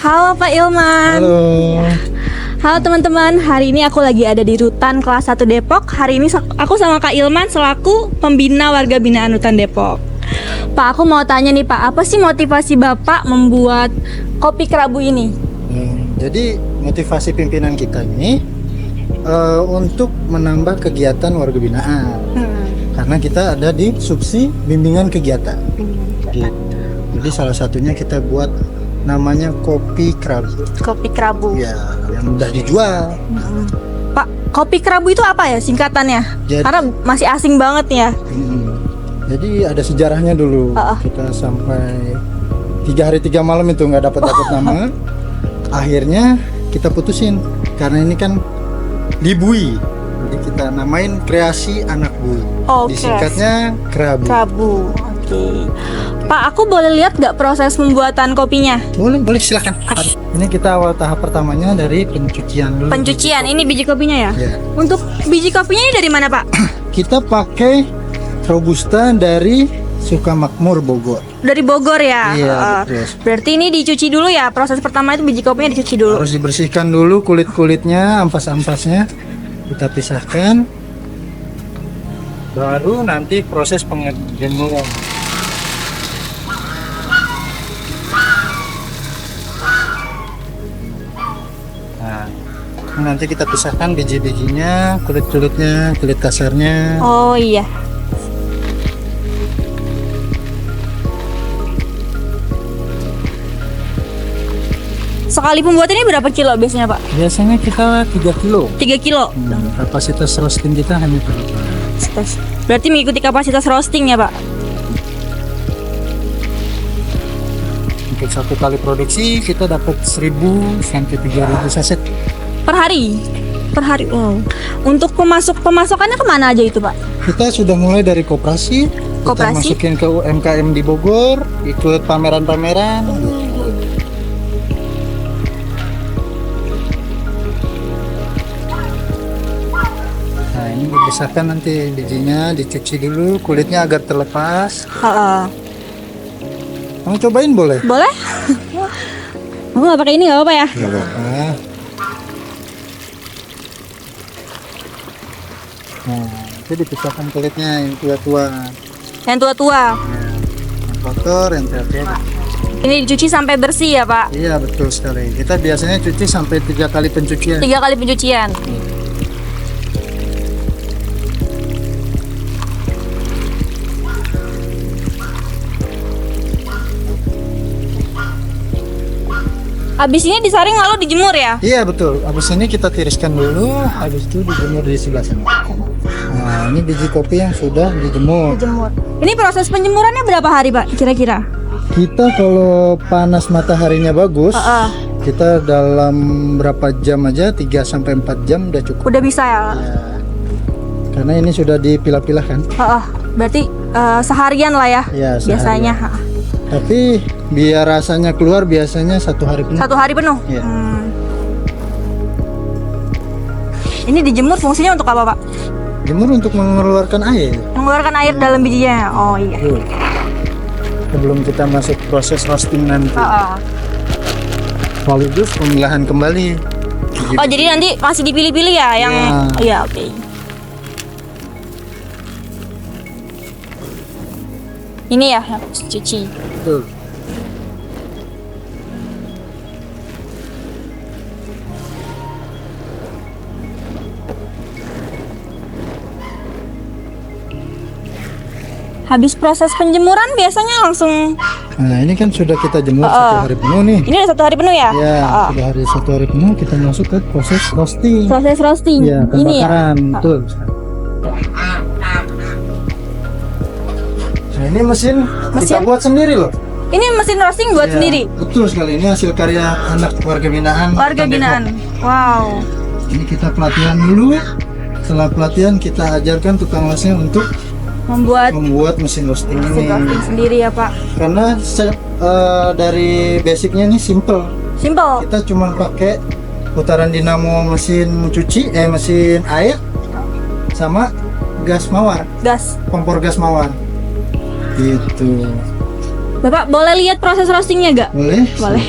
Halo Pak Ilman. Halo. Halo teman-teman, hari ini aku lagi ada di Rutan kelas 1 Depok. Hari ini aku sama Kak Ilman selaku pembina warga binaan Rutan Depok. Pak, aku mau tanya nih Pak, apa sih motivasi Bapak membuat kopi kerabu ini? Jadi motivasi pimpinan kita ini untuk menambah kegiatan warga binaan. Karena kita ada di subsidi bimbingan kegiatan. Gitu. Jadi salah satunya kita buat namanya kopi kerabu. Kopi kerabu. Ya, yang mudah dijual. Pak, kopi kerabu itu apa ya singkatannya? Jadi- Karena masih asing banget nih ya. Jadi ada sejarahnya dulu. Kita sampai 3 hari 3 malam itu nggak dapat nama. Akhirnya kita putusin karena ini kan dibui. Jadi kita namain kreasi anak bui. Oh, Disingkatnya kerabu. Kerabu. Oke. Pak, aku boleh lihat nggak proses pembuatan kopinya? Boleh silakan. Ini kita awal tahap pertamanya dari pencucian dulu. Pencucian, ini biji kopinya ya? Ya. Untuk biji kopinya ini dari mana Pak? Kita pakai robusta dari Sukamakmur Bogor. Dari Bogor ya? Iya, betul. Berarti ini dicuci dulu ya? Proses pertama itu biji kopinya dicuci dulu? Harus dibersihkan dulu kulit-kulitnya, ampas-ampasnya kita pisahkan. Baru nanti proses penjemuran. Nah, nanti kita pisahkan biji-bijinya, kulit-kulitnya, kulit kasarnya. Oh iya. Sekali pembuat ini berapa kilo biasanya Pak? Biasanya kita 3 kilo. 3 kilo? Kapasitas roasting kita hanya 3 kilo. Berarti mengikuti kapasitas roasting ya Pak? Untuk 1 kali produksi kita dapat 1000 sampai 3000 saset. Per hari? Per hari, wow. Untuk pemasokannya kemana aja itu Pak? Kita sudah mulai dari koperasi. Kita Koperasi? masukin ke UMKM di Bogor, ikut pameran-pameran. Nah, ini dipisahkan nanti bijinya, dicuci dulu, kulitnya agar terlepas. Mau cobain boleh? Boleh? Aku nggak pakai ini nggak apa-apa ya? Nggak apa-apa. Nah, itu dipisahkan kulitnya yang tua-tua. Yang tua-tua. Yang kotor, yang tua-tua. Ini dicuci sampai bersih ya Pak? Iya, betul sekali. Kita biasanya cuci sampai 3 kali pencucian. 3 kali pencucian. Habis ini disaring lalu dijemur ya? Iya, betul. Habis ini kita tiriskan dulu, habis itu dijemur di sebelah sana. Nah, ini biji kopi yang sudah dijemur. Dijemur. Ini proses penjemurannya berapa hari Pak kira-kira? Kita kalau panas mataharinya bagus, kita dalam berapa jam aja, 3 sampai 4 jam udah cukup. Udah bisa ya? Ya. Karena ini sudah dipilah-pilah kan. Berarti seharian lah ya? Ya, biasanya. Tapi biar rasanya keluar biasanya 1 hari penuh. 1 hari penuh? Iya. Ini dijemur fungsinya untuk apa Pak? Jemur untuk mengeluarkan air. Mengeluarkan air dalam bijinya? Oh iya. Sebelum kita masuk proses roasting nanti. Sekaligus pemilahan kembali. Oh jadi nanti masih dipilih-pilih ya yang iya oke. Ini ya yang harus cuci. Betul. Habis proses penjemuran biasanya langsung. Nah, ini kan sudah kita jemur 1 hari penuh nih. Ini udah 1 hari penuh ya? Ya, sudah 1 hari penuh kita masuk ke proses roasting. Proses roasting. Ya, Ini ya. pembakaran. Betul. Nah, ini mesin kita buat sendiri loh. Ini mesin roasting buat Ya, sendiri. Betul sekali. Ini hasil karya anak warga binaan. Warga binaan. Wow. Ini kita pelatihan dulu. Setelah pelatihan kita ajarkan tukang lasnya untuk membuat mesin roasting mesin ini. roasting sendiri ya Pak. Karena dari basicnya ini simple. Simple. Kita cuma pakai putaran dinamo mesin cuci, mesin air, sama gas mawar, Gas. kompor gas mawar. Gitu. Bapak boleh lihat proses roastingnya gak? Boleh? Boleh.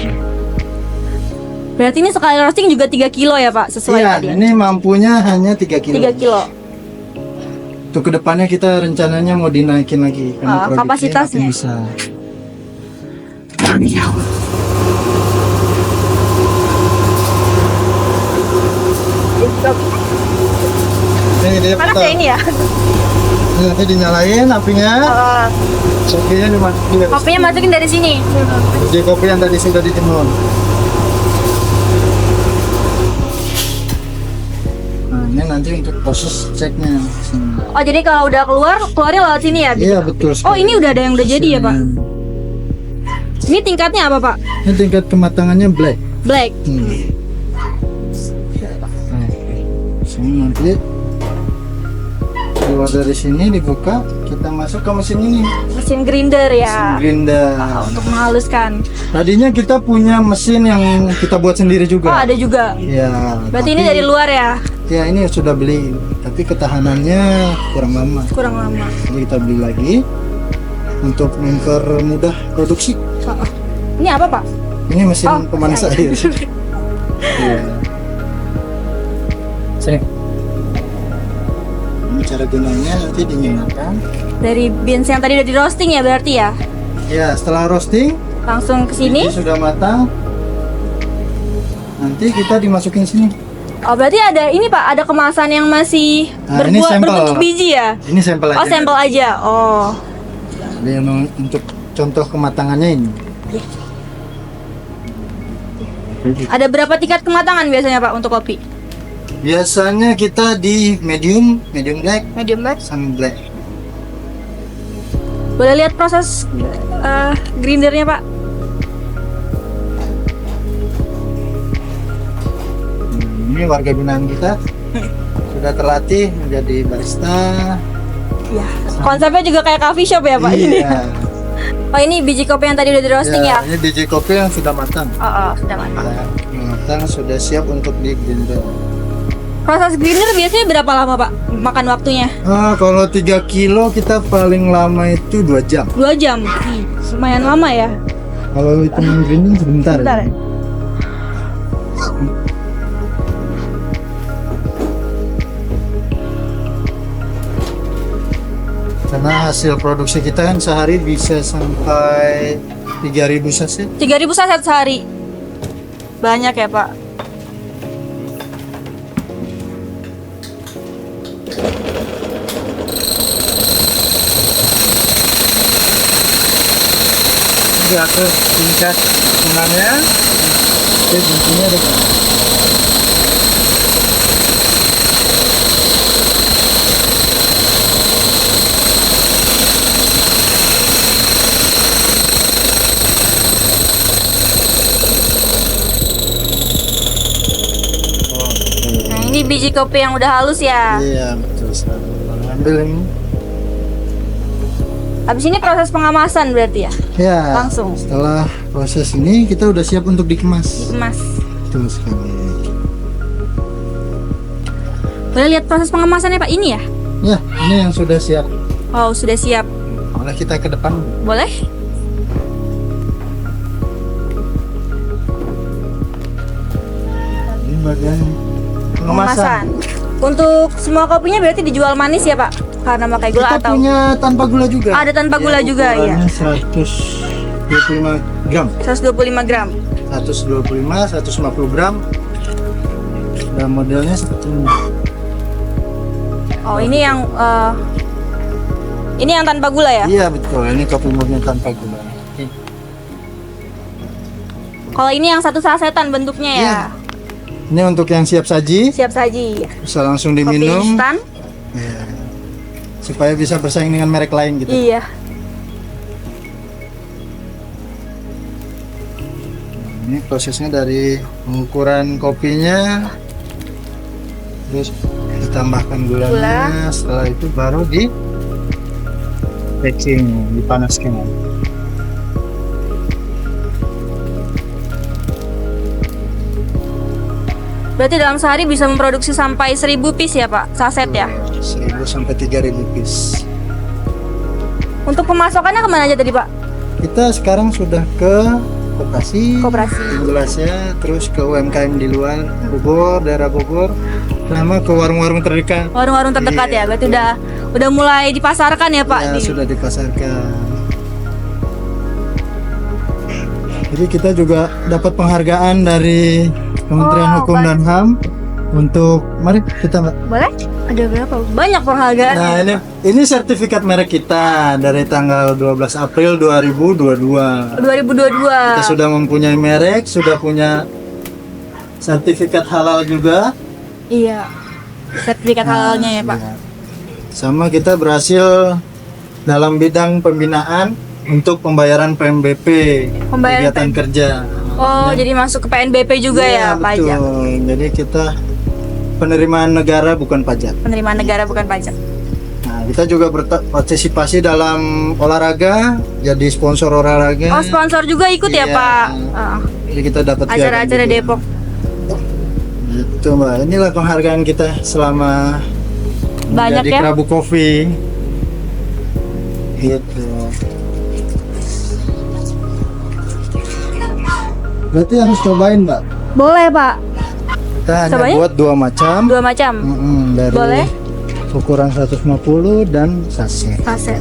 Berarti ini sekali roasting juga 3 kilo ya Pak, sesuai Iya, tadi. ini mampunya hanya 3 kilo. 3 kilo. Untuk kedepannya kita rencananya mau dinaikin lagi karena produksinya kapasitasnya. makin bisa. Ini dia Panas kita, ya ini ya? nanti dinyalain apinya, kopinya dimasukin dari Kopinya masukin dari sini. biji kopi yang tadi sudah ditimbun. Nah, ini nanti untuk proses ceknya. Oh jadi kalau udah keluarnya lewat sini ya? Iya betul. Oh ini udah ada yang udah jadi ya Pak? Ini tingkatnya apa Pak? Ini tingkat kematangannya black. Black. Nah, sini nanti keluar dari sini dibuka, kita masuk ke mesin ini. Mesin grinder ya. Grinder. Untuk menghaluskan. Tadinya kita punya mesin yang kita buat sendiri Oh juga. ada juga. Ya. Berarti ini dari luar ya? Ya ini sudah beli, tapi ketahanannya kurang lama. Kurang lama. Jadi kita beli lagi untuk mempermudah produksi. Oh. Ini apa Pak? Ini mesin Oh, pemanas ya, ya. air. Iya. Sini. Ini cara gunanya nanti dinyalakan. Dari beans yang tadi udah di roasting ya berarti ya? Ya, setelah roasting Langsung ke sini. ini sudah matang. Nanti kita dimasukin sini. Oh berarti ada ini Pak, ada kemasan yang masih Nah, ini sampel. berbentuk biji ya? Ini sampel aja. Oh sampel aja. Oh. Jadi emang untuk contoh kematangannya ini. Ada berapa tingkat kematangan biasanya Pak untuk kopi? Biasanya kita di medium black, Medium black. sama black. Boleh lihat proses grindernya Pak? Ini warga binaan kita sudah terlatih menjadi barista. Ya. Konsepnya juga kayak coffee shop ya Pak ini. Iya. Oh ini biji kopi yang tadi udah di roasting ya? Ini biji kopi yang sudah matang. Oh sudah matang. Matang sudah siap untuk di blender. Proses grinder biasanya berapa lama Pak? Makan waktunya? Kalau 3 kilo kita paling lama itu 2 jam. 2 jam. Lumayan lama ya. Kalau itu grinding sebentar. Bentar ya. Karena hasil produksi kita kan sehari bisa sampai 3.000 saset. 3.000 saset sehari. Banyak ya Pak. Ini atur tingkat kesenangannya. Oke, bunyinya ada. Nah ini biji kopi yang udah halus ya. Iya betul sekali. Ambil ini. Habis ini proses pengemasan berarti ya? Ya. Langsung. Setelah proses ini kita udah siap untuk dikemas. Dikemas. Betul sekali. Boleh lihat proses pengemasannya Pak ini ya? Ya, ini yang sudah siap. Oh sudah siap. Boleh kita ke depan. Boleh? Ini bagian pengemasan. Untuk semua kopinya berarti dijual manis ya Pak? Karena pakai gula Kita atau? punya tanpa gula juga. Ada tanpa gula juga ya. Ukurannya 125 gram. 125 gram. 125, 150 gram. Dan modelnya seperti ini. Oh ini yang tanpa gula ya? Iya betul, ini kopi murni tanpa gula. Kalau ini yang satu sasetan bentuknya ya? Iya. Ini untuk yang siap saji, Siap saji. bisa langsung Kopi diminum. instan? Iya. Supaya bisa bersaing dengan merek lain gitu. Iya. Ini prosesnya dari pengukuran kopinya, terus ditambahkan gulanya, setelah itu baru di packing, dipanaskan. Berarti dalam sehari bisa memproduksi sampai 1000 piece ya Pak? Saset ya? 1.000 sampai 3.000 piece. Untuk pemasakannya kemana aja tadi Pak? Kita sekarang sudah ke Koperasi. Gelasnya, terus ke UMKM di luar Bogor, daerah Bogor, sama ke warung-warung terdekat. Warung-warung terdekat ya, berarti udah mulai dipasarkan ya Pak? Ya, sudah dipasarkan. Jadi kita juga dapat penghargaan dari Kementerian Oh, Hukum dan HAM untuk, mari kita Mbak. Boleh? Ada berapa? Banyak penghargaan. Nah ini sertifikat merek kita dari tanggal 12 April 2022. 2022. Kita sudah mempunyai merek, sudah punya sertifikat halal juga. Iya. Sertifikat halalnya ya Pak. Iya. Sama kita berhasil dalam bidang pembinaan untuk pembayaran PMBP, Pembayaran kegiatan kerja. Oh, jadi masuk ke PNBP juga Iya, ya pajak. betul. Jadi kita penerimaan negara bukan pajak. Penerimaan negara bukan pajak. Nah, kita juga berpartisipasi dalam olahraga, jadi sponsor olahraga. Oh, sponsor juga ikut ya Iya. Pak? Ah, Jadi kita dapat acara-acara piagam juga. Depok. Gitu Mbak. Inilah penghargaan kita selama Banyak menjadi ya? Kerabu Coffee. Gitu. Berarti harus cobain Mbak. Boleh Pak. Kita hanya Cobain? buat dua macam. Dua macam. Dari Boleh? ukuran 150 dan saset. Saset.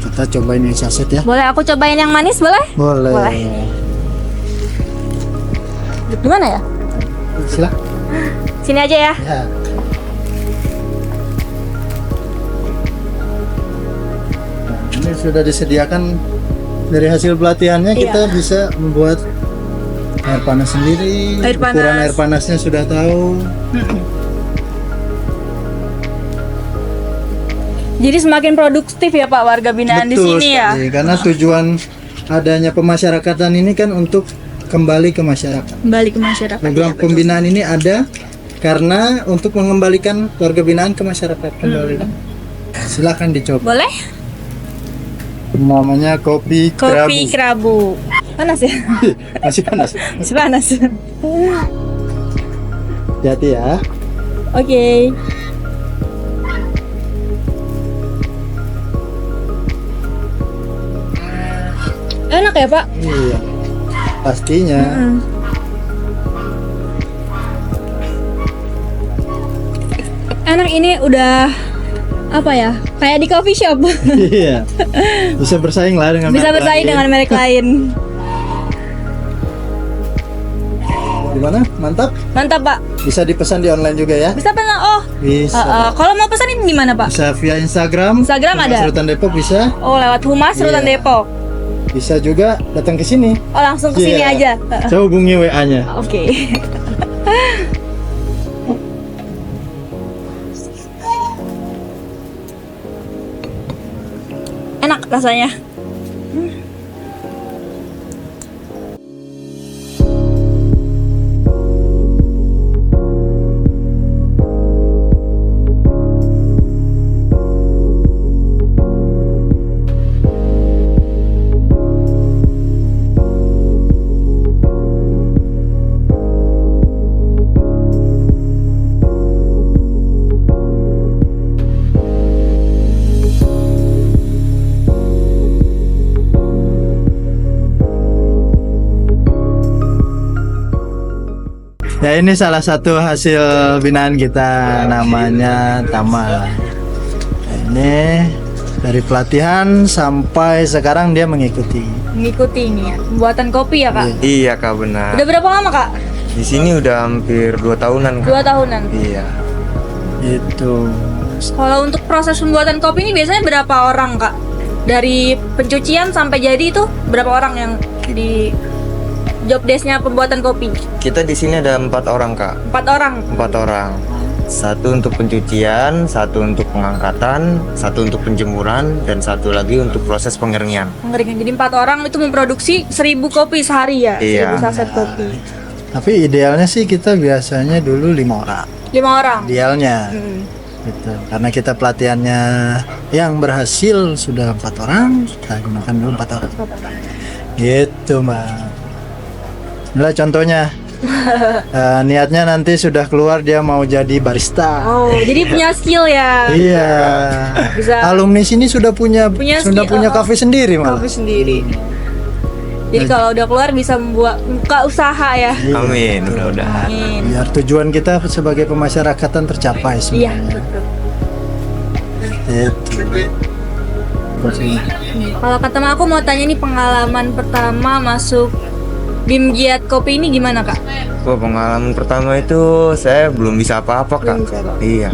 Kita cobain yang saset ya. Boleh aku cobain yang manis boleh? Boleh. Boleh. Gimana ya? Silakan. Sini aja ya. Ya. Nah, ini sudah disediakan dari hasil pelatihannya. Iya. Kita bisa membuat air panas sendiri. Air panas. Ukuran air panasnya sudah tahu. Jadi semakin produktif ya Pak warga binaan di sini ya. sekali. Karena tujuan adanya pemasyarakatan ini kan untuk kembali ke masyarakat. Kembali ke masyarakat. Program pembinaan ini ada karena untuk mengembalikan warga binaan ke masyarakat kembali. Silakan dicoba. Boleh? Namanya kopi Kopi kerabu. kerabu. Panas ya? Masih panas. Masih panas. Hati ya. Oke. Enak ya Pak? Iya. Pastinya. Enak, ini udah apa ya? Kayak di coffee shop. Iya. Bisa bersaing lah dengan Bisa merek bersaing lain. dengan merek lain. Gimana? Mantap? Mantap Pak. Bisa dipesan di online juga ya? Bisa pesan. Oh. Bisa. Kalau mau pesan ini di mana Pak? Bisa via Instagram. Instagram Humas ada? Rutan Depok bisa. Oh, lewat Humas Rutan Iya. Depok. Bisa juga datang ke sini. Oh, langsung ke sini Iya. aja. Saya hubungi WA-nya. Oke. Enak rasanya. Ya ini salah satu hasil binaan kita, namanya Tama. Ini dari pelatihan sampai sekarang dia mengikuti. Mengikuti ini ya. Pembuatan kopi ya, Kak? Iya Kak, benar. Udah berapa lama, Kak? Di sini udah hampir 2 tahunan Kak. 2 tahunan. Iya. Itu. Kalau untuk proses pembuatan kopi ini biasanya berapa orang, Kak? Dari pencucian sampai jadi itu berapa orang yang di job desk-nya pembuatan kopi? Kita di sini ada 4 orang Kak. 4 orang. 4 orang. 1 untuk pencucian, 1 untuk pengangkatan, 1 untuk penjemuran, dan 1 lagi untuk proses pengeringan. Mengeringan. Jadi 4 orang itu memproduksi 1000 kopi sehari ya? Iya. 1000 saset kopi. Tapi idealnya sih kita biasanya dulu 5 orang. 5 orang. Idealnya. Hmm. Gitu. Karena kita pelatihannya yang berhasil sudah 4 orang, kita gunakan dulu 4 orang. Gitu Mbak. Inilah contohnya. Niatnya nanti sudah keluar dia mau jadi barista. Oh, jadi punya skill ya? Iya. Bisa. Alumni sini sudah punya Punya sudah skill, punya kafe sendiri malah. Kopi sendiri. Jadi kalau udah keluar bisa buka usaha ya. Amin, mudah-mudahan. Amin. Biar tujuan kita sebagai pemasyarakatan tercapai Iya, sebenarnya. betul. Itu. Kalau kata aku mau tanya nih, pengalaman pertama masuk BIM Giat Kopi ini gimana Kak? Wah, pengalaman pertama itu saya belum bisa apa-apa kak. Belum bisa apa-apa. Iya,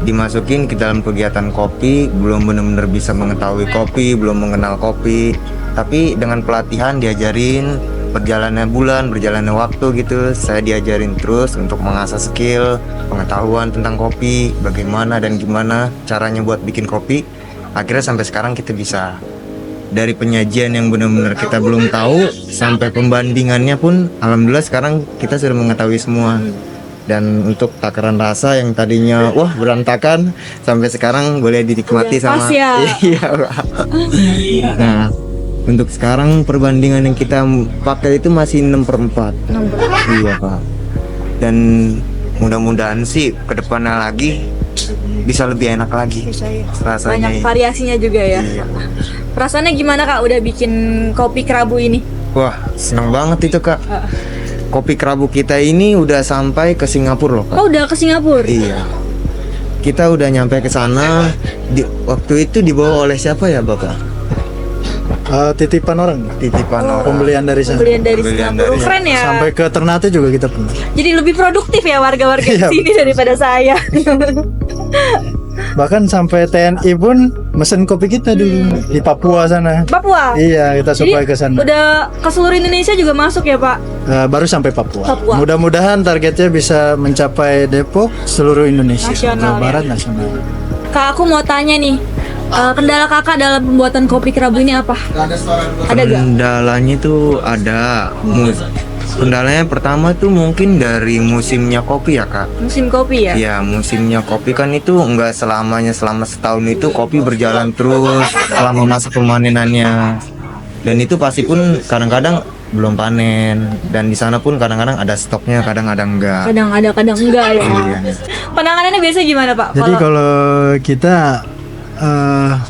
dimasukin ke dalam kegiatan kopi, belum benar-benar bisa mengetahui kopi, belum mengenal kopi. Tapi dengan pelatihan diajarin, berjalannya bulan, berjalannya waktu gitu, saya diajarin terus untuk mengasah skill, pengetahuan tentang kopi, bagaimana dan gimana caranya buat bikin kopi. Akhirnya sampai sekarang kita bisa, dari penyajian yang benar-benar kita belum tahu sampai pembandingannya pun alhamdulillah sekarang kita sudah mengetahui semua. Dan untuk takaran rasa yang tadinya wah berantakan sampai sekarang boleh dinikmati Udah pas sama ya. Iya, Pak. Nah, untuk sekarang perbandingan yang kita pakai itu masih 6/4. Iya Pak. Dan mudah-mudahan sih kedepannya lagi bisa lebih enak lagi rasanya. Banyak variasinya juga ya. Iya. Perasaannya gimana Kak udah bikin kopi kerabu ini? Wah, senang banget itu Kak. Kopi kerabu kita ini udah sampai ke Singapura loh Kak. Oh udah ke Singapura? Iya. Kita udah nyampe ke sana. Waktu itu dibawa oleh siapa ya Bapak? Titipan orang, Titipan orang. pembelian dari sana. Pembelian dari Pembelian Singapura. dari- Keren ya. Sampai ke Ternate juga kita pernah. Jadi lebih produktif ya warga-warga di Iya, sini daripada saya. Bahkan sampai TNI pun mesen kopi kita dulu di Papua sana. Papua. Iya, kita Jadi supply ke sana. udah ke seluruh Indonesia juga masuk ya Pak? Baru sampai Papua. Papua. Mudah-mudahan targetnya bisa mencapai Depok, seluruh Indonesia, Nasional, Jawa ya. Barat nasional. Kak aku mau tanya nih, kendala kakak dalam pembuatan kopi kerabu ini apa? Ada gak? Kendalanya tuh ada. Kendalanya pertama tuh mungkin dari musimnya kopi ya Kak. Musim kopi ya? Ya musimnya kopi kan itu enggak selamanya, selama setahun itu kopi berjalan terus selama masa pemanenannya. Dan itu pasti pun kadang-kadang belum panen, dan di sana pun kadang-kadang ada stoknya, kadang ada enggak. Kadang ada, kadang enggak ya. Iya. Penanganannya biasa gimana Pak? Jadi kalau kita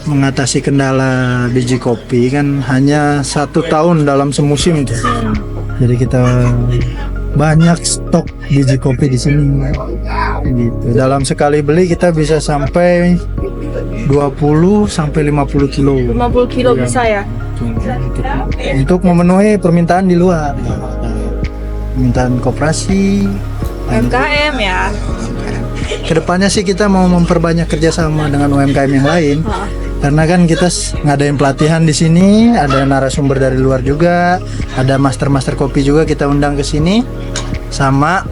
mengatasi kendala biji kopi kan hanya 1 tahun dalam semusim itu. Jadi kita banyak stok biji kopi di sini. Gitu. Dalam sekali beli kita bisa sampai 20 sampai 50 kilo. 50 kilo bisa ya? Untuk memenuhi permintaan di luar. Permintaan koperasi. UMKM ya? Kedepannya sih kita mau memperbanyak kerjasama dengan UMKM yang lain. Karena kan kita ngadain pelatihan di sini, ada narasumber dari luar juga, ada master-master kopi juga kita undang ke sini, sama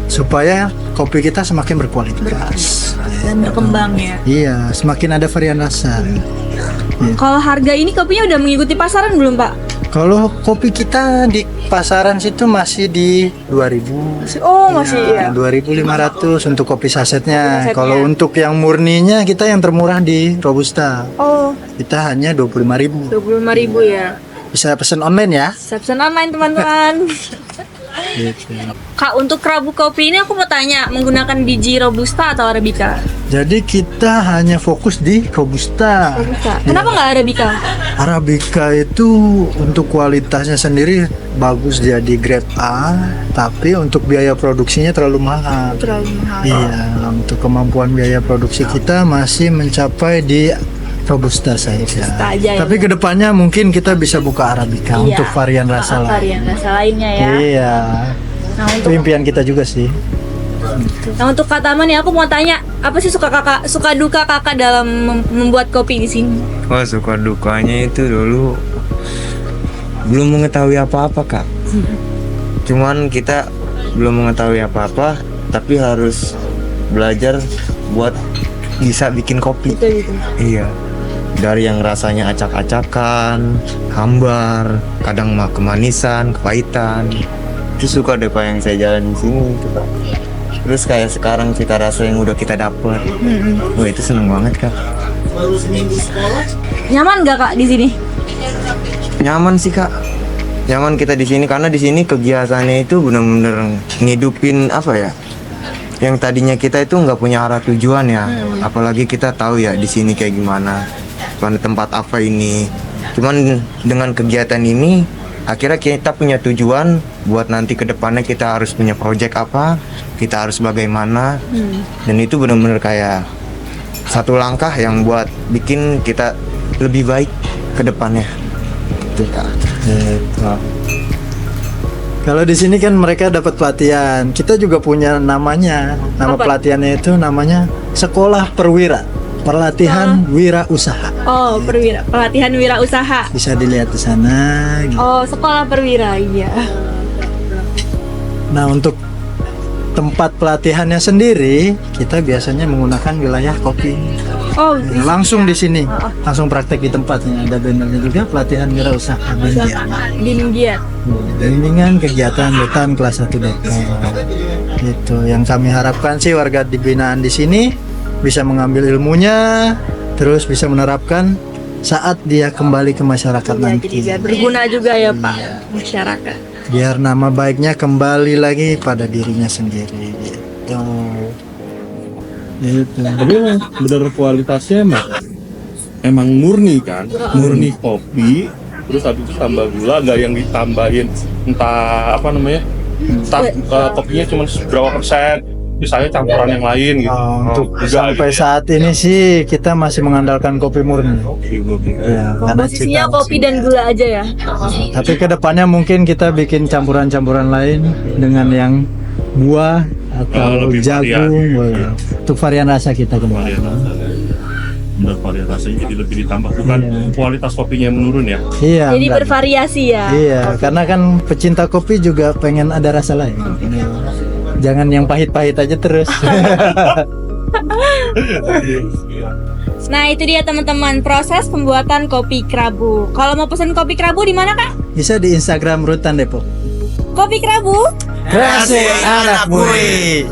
supaya kopi kita semakin berkualitas. Dan berkembang ya? Iya, semakin ada varian rasa. Kalau harga ini kopinya udah mengikuti pasaran belum Pak? Kalau kopi kita di pasaran situ masih di 2.000. Oh masih ya? 2.500 untuk kopi sasetnya. Sasetnya. Kalau untuk yang murninya kita yang termurah di Robusta. Oh Kita hanya 25.000. 25.000 ya? Bisa pesen online ya. Saya pesan online teman-teman. Gitu. Kak untuk kerabu kopi ini aku mau tanya, menggunakan biji Robusta atau Arabica? Jadi kita hanya fokus di Robusta. Robusta. Kenapa nggak Arabica? Arabica itu untuk kualitasnya sendiri bagus, dia di grade A, tapi untuk biaya produksinya terlalu mahal. Terlalu mahal. Iya, untuk kemampuan biaya produksi kita masih mencapai di Robusta saja. aja ya. Tapi kedepannya mungkin kita bisa buka Arabica Iya. untuk varian rasa lain. Varian rasa lainnya ya. Iya, Nah itu untuk, impian kita juga sih. Kak Tama nih aku mau tanya, apa sih suka duka kakak dalam membuat kopi di sini? Wah, suka dukanya itu dulu belum mengetahui apa-apa Kak. Cuman kita belum mengetahui apa-apa, tapi harus belajar buat bisa bikin kopi. Gitu. Iya. Dari yang rasanya acak-acakan, hambar, kadang mah kemanisan, kepahitan. Itu suka deh Pak yang saya jalan di sini itu Pak. Terus kayak sekarang cita rasa yang udah kita dapet. Wah, itu seneng banget Kak. Nyaman gak Kak di sini? Nyaman sih Kak. Nyaman kita di sini karena di sini kegiatannya itu benar-benar ngidupin apa ya? Yang tadinya kita itu nggak punya arah tujuan ya. Apalagi kita tahu ya di sini kayak gimana. Pada tempat apa ini. Cuman dengan kegiatan ini akhirnya kita punya tujuan buat nanti ke depannya kita harus punya project apa, kita harus bagaimana. Dan itu benar-benar kayak satu langkah yang buat bikin kita lebih baik ke depannya. Gitu, Kak. Kalau di sini kan mereka dapat pelatihan. Kita juga punya namanya. Nama Apa? pelatihannya itu namanya Sekolah Perwira. Pelatihan Wira Usaha. Oh, pelatihan wirausaha. Bisa dilihat di sana. gitu. Oh, sekolah perwira, iya. Nah, untuk tempat pelatihannya sendiri, kita biasanya menggunakan wilayah kopi. Oh, Langsung di sini, langsung praktek di tempatnya. Ada bannernya juga pelatihan Wira Usaha Banjar. di Ninggiat. Bimbingan kegiatan rutan kelas 1 Depok. Itu yang kami harapkan sih warga di binaan di sini bisa mengambil ilmunya, terus bisa menerapkan saat dia kembali ke masyarakat Ya, jadi nanti. biar berguna juga ya Pak masyarakat. Biar nama baiknya kembali lagi pada dirinya sendiri. Gitu. Tapi emang bener kualitasnya emang murni kan, murni kopi, terus habis itu tambah gula, nggak yang ditambahin entah apa namanya, entah kopinya cuma seberapa persen, misalnya campuran yang lain gitu. Untuk Enggak, sampai gitu ya. saat ini sih kita masih mengandalkan kopi murni. Ya, karena Komposisinya kita- kopi dan gula aja ya. Tapi kedepannya mungkin kita bikin campuran-campuran lain dengan yang buah atau lebih jagung. varian. Boleh. Untuk varian rasa kita kembali. Bener kualitasnya jadi lebih ditambah, bukan Iya. kualitas kopinya yang menurun ya. Iya. Jadi enggak. bervariasi ya. Iya, karena kan pecinta kopi juga pengen ada rasa lain. Jangan yang pahit-pahit aja terus. Nah itu dia teman-teman proses pembuatan kopi kerabu. Kalau mau pesen kopi kerabu di mana Kak? Bisa di Instagram Rutan Depok. Kopi kerabu. Kreasi anak bui.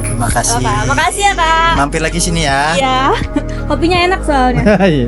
Terima kasih. Makasih ya Kak. Mampir lagi sini ya. Iya. Kopinya enak soalnya. Iya.